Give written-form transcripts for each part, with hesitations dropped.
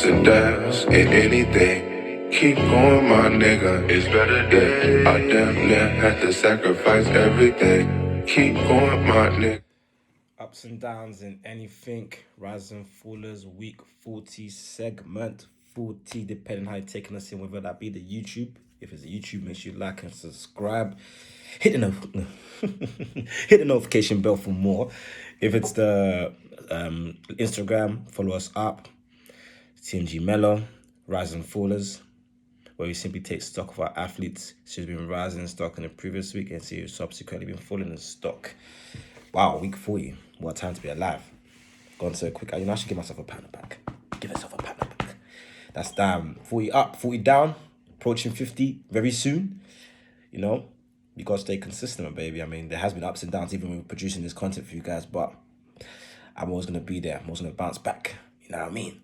ups and downs in anything. Keep going, my nigga, it's better than I damn near had to sacrifice everything. Keep going, my nigga. Ups and downs in anything. Rise and Fallers week 40 segment 40, depending how you're taking us in, whether that be the YouTube. If it's a YouTube, make sure you like and subscribe. Hit the hit the notification bell for more. If it's the Instagram, follow us up. TMG Mellow, Rise and Fallers, where we simply take stock of our athletes who's been rising in stock in the previous week and see who's subsequently been falling in stock. Wow, week 40. What a time to be alive. Gone so quick. I should give myself a pat on the back. Give myself a pat on the back. That's damn 40 up, 40 down, approaching 50 very soon. You know, you got to stay consistent, baby. I mean, there has been ups and downs even when we're producing this content for you guys, but I'm always going to be there. I'm always going to bounce back. You know what I mean?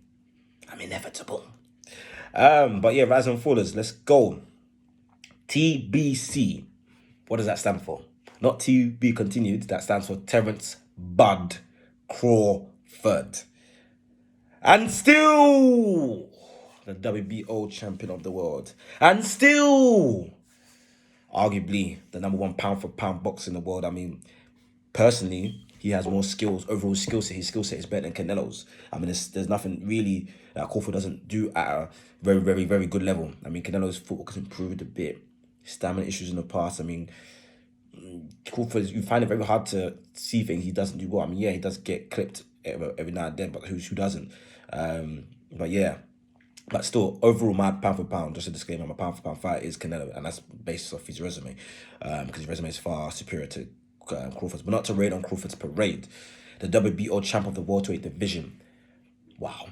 I'm inevitable. But yeah, Rise and Fallers, let's go. TBC. What does that stand for? Not to be continued. That stands for Terence Bud Crawford. And still the WBO champion of the world. And still arguably the number one pound for pound boxer in the world. I mean, personally, he has more skills, overall skill set. His skill set is better than Canelo's. I mean, there's nothing really that Crawford doesn't do at a very, very, very good level. I mean, Canelo's footwork has improved a bit. Stamina issues in the past. I mean, Crawford, you find it very hard to see things he doesn't do well. I mean, yeah, he does get clipped every now and then, but who doesn't? But yeah, but still, overall, my pound for pound, just a disclaimer, my pound for pound fight is Canelo, and that's based off his resume, because his resume is far superior to Crawford's. But not to raid on Crawford's parade. The WBO champ of the welterweight division. Wow.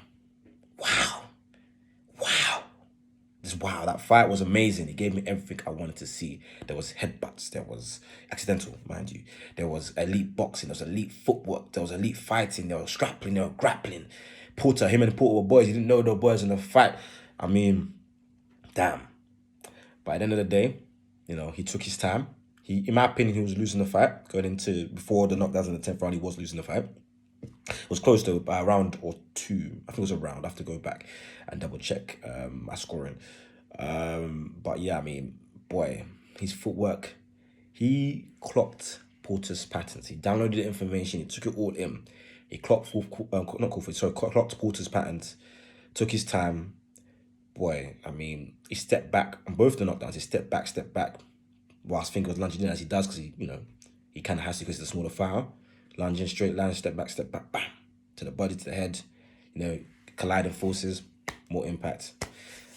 Wow, that fight was amazing. It gave me everything I wanted to see. There was headbutts, there was accidental, mind you. There was elite boxing, there was elite footwork, there was elite fighting, there was grappling, there was grappling. Porter, him and Porter were boys. He didn't know they were boys in the fight. I mean, damn. But at the end of the day, you know, he took his time. In my opinion, he was losing the fight. Going into, before the knockdowns in the 10th round, he was losing the fight. It was close to by a round or two. I think it was a round. I have to go back and double check my scoring. But yeah, I mean, boy, his footwork, he clocked Porter's patterns. He downloaded the information. He took it all in. He clocked clocked Porter's patterns. Took his time. Boy, I mean, he stepped back on both the knockdowns. He stepped back. Whilst Finger was lunging in as he does, because he kind of has to because he's a smaller fighter. Lunging straight line, step back, bam, to the body, to the head. Colliding forces, more impact.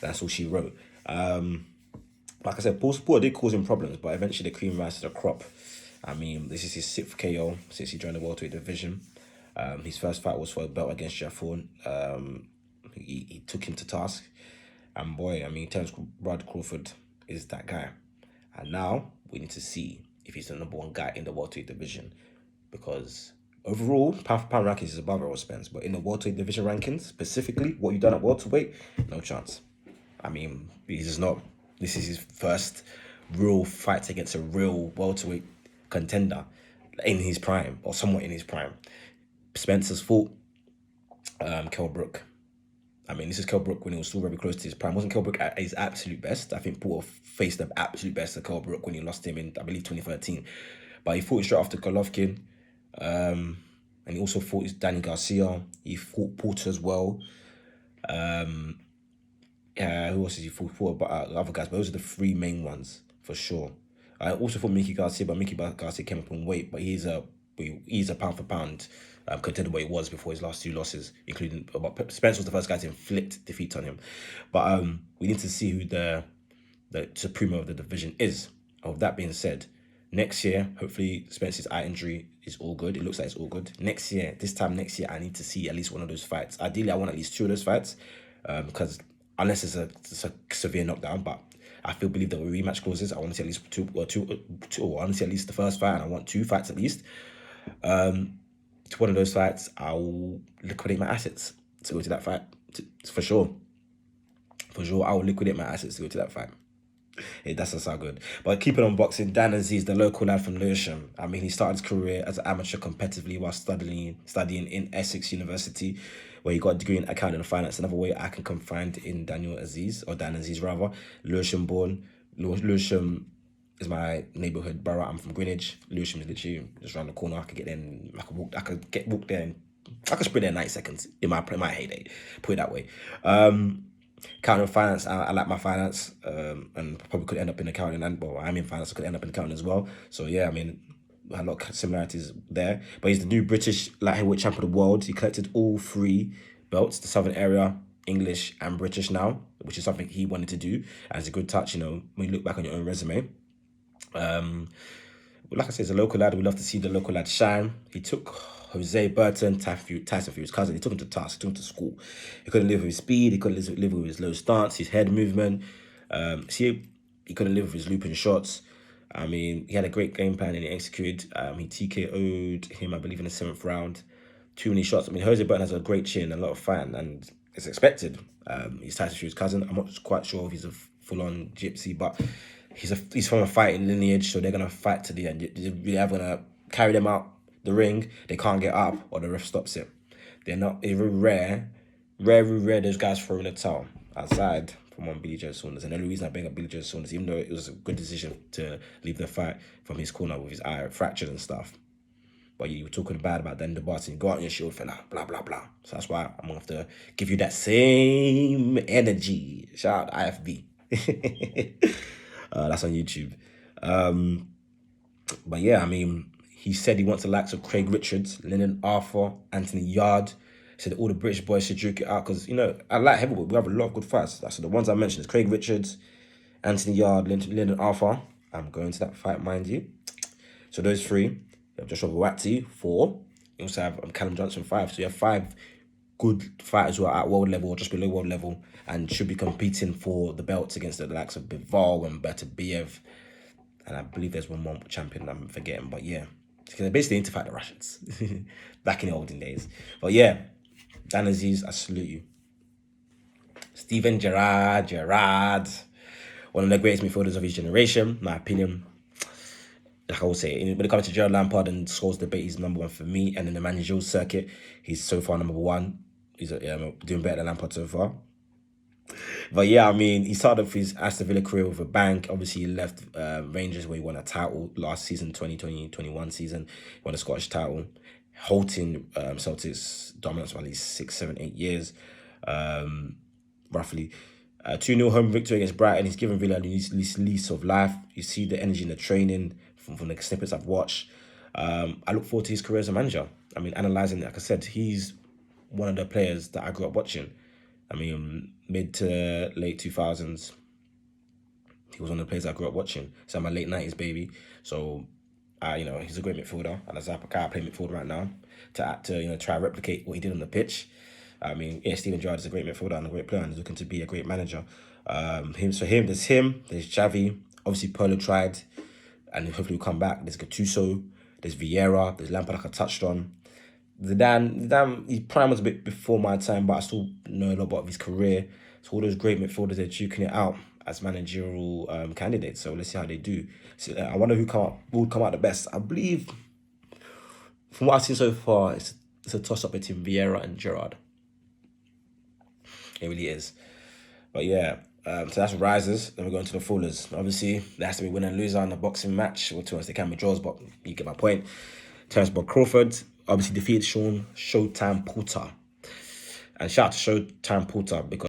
That's all she wrote. Like I said, Porter did cause him problems, but eventually the cream rise to the crop. I mean, this is his 6th KO since he joined the welterweight division. His first fight was for a belt against Jafon. He took him to task. And boy, I mean, Terence Crawford is that guy. And now we need to see if he's the number one guy in the welterweight division. Because overall, pound for pound rankings is above Errol Spence. But in the welterweight division rankings, specifically, what you've done at welterweight, no chance. I mean, this is his first real fight against a real welterweight contender in his prime, or somewhat in his prime. Spencer's fought Kell Brook. I mean, this is Kell Brook when he was still very close to his prime. Wasn't Kell Brook at his absolute best? I think Porter faced the absolute best of Kell Brook when he lost him in, I believe, 2013. But he fought straight after Golovkin. And he also fought Danny Garcia. He fought Porter as well. Who else did he fought? But other guys, but those are the three main ones for sure. I also fought Mickey Garcia, but Mickey Garcia came up in weight. But he's a pound for pound contender where he was before his last two losses, including Spence was the first guy to inflict defeat on him. But we need to see who the supremo of the division is. With that being said, next year, hopefully Spence's eye injury is all good. It looks like it's all good. This time next year, I need to see at least one of those fights. Ideally, I want at least two of those fights, because unless it's a severe knockdown, but I believe there were rematch clauses. I want to see at least two. I want to see at least the first fight, and I want two fights at least. To one of those fights, I'll liquidate my assets to go to that fight. For sure, I will liquidate my assets to go to that fight. It doesn't sound good. But keeping on boxing, Dan Azeez, the local lad from Lewisham. I mean, he started his career as an amateur competitively while studying in Essex University, where he got a degree in accounting and finance. Another way I can confide in Dan Azeez rather. Lewisham born. Lewisham is my neighborhood borough. I'm from Greenwich. Lewisham is literally just around the corner. I could get in. I could walk there. I could sprint there in 90 seconds in my heyday. Put it that way. Accounting and finance. I like my finance. And probably could end up in accounting. And well, I'm in finance. I could end up in accounting as well. So yeah, I mean, a lot of similarities there. But he's the new British light heavyweight champion of the world. He collected all 3 belts: the Southern Area, English, and British now, which is something he wanted to do. And it's a good touch, when you look back on your own resume. Like I said, he's a local lad. We love to see the local lad shine. He took Jose Burton, Tyson Fury's cousin. He took him to task. He took him to school. He couldn't live with his speed. He couldn't live with his low stance, his head movement. He couldn't live with his looping shots. I mean, he had a great game plan and he executed. He TKO'd him, I believe, in the 7th round. Too many shots. I mean, Jose Burton has a great chin, a lot of fight, and it's expected. He's Tyson Fury's cousin. I'm not quite sure if he's a full-on gypsy, but he's from a fighting lineage, so they're gonna fight to the end. They're either gonna carry them out the ring, they can't get up, or the ref stops it. They're not even rare those guys throwing a towel aside from one Billy Joe Saunders. And the only reason I bring up Billy Joe Saunders, even though it was a good decision to leave the fight from his corner with his eye fractured and stuff, but you were talking bad about then the Barton, go out on your shield, fella, blah blah blah. So that's why I'm gonna have to give you that same energy. Shout out IFB. That's on YouTube. But yeah, I mean, he said he wants the likes of Craig Richards, Lyndon Arthur, Anthony Yard. He said all the British boys should duke it out because, I like heavyweight. We have a lot of good fights. So the ones I mentioned is Craig Richards, Anthony Yard, Lyndon Arthur. I'm going to that fight, mind you. So those 3. You have Joshua Buatsi, 4. You also have Callum Johnson, 5. So you have 5 good fighters who are at world level or just below world level and should be competing for the belts against the likes of Bivol and Beterbiev. And I believe there's one more champion I'm forgetting. But yeah, because they basically need to fight the Russians back in the olden days. But yeah, Dan Azeez, I salute you. Steven Gerrard, one of the greatest midfielders of his generation, my opinion. Like I will say, when it comes to Gerald Lampard and Scholes debate, he's number 1 for me. And in the managerial circuit, he's so far number 1. He's doing better than Lampard so far. But yeah, I mean, he started off his Aston Villa career with a bang. Obviously, he left Rangers where he won a title last season, 2020-21 season. He won a Scottish title, halting Celtic's dominance for at least 6, 7, 8 years, roughly. 2-0 home victory against Brighton. He's given Villa a lease of life. You see the energy in the training from the snippets I've watched. I look forward to his career as a manager. I mean, analysing, like I said, he's one of the players that I grew up watching. I mean, mid to late 2000s, he was one of the players I grew up watching. So I'm a late 90s baby. So, he's a great midfielder. And as I play midfield right now to try to replicate what he did on the pitch. I mean, yeah, Steven Gerrard is a great midfielder and a great player and he's looking to be a great manager. There's Xavi, obviously Pirlo tried, and hopefully he'll come back. There's Gattuso, there's Vieira, there's Lampard like I touched on. Zidane, his prime was a bit before my time, but I still know a lot about his career. So all those great midfielders, they're duking it out as managerial candidates. So let's see how they do. So I wonder who would come out the best. I believe, from what I've seen so far, it's a toss-up between Vieira and Gerrard. It really is. But yeah, so that's risers. Then we're going to the fallers. Obviously, there has to be winner and loser in a boxing match. Well, to us, they can be draws, but you get my point. Terence Crawford obviously defeated Shawn Porter. And shout out to Showtime Porter because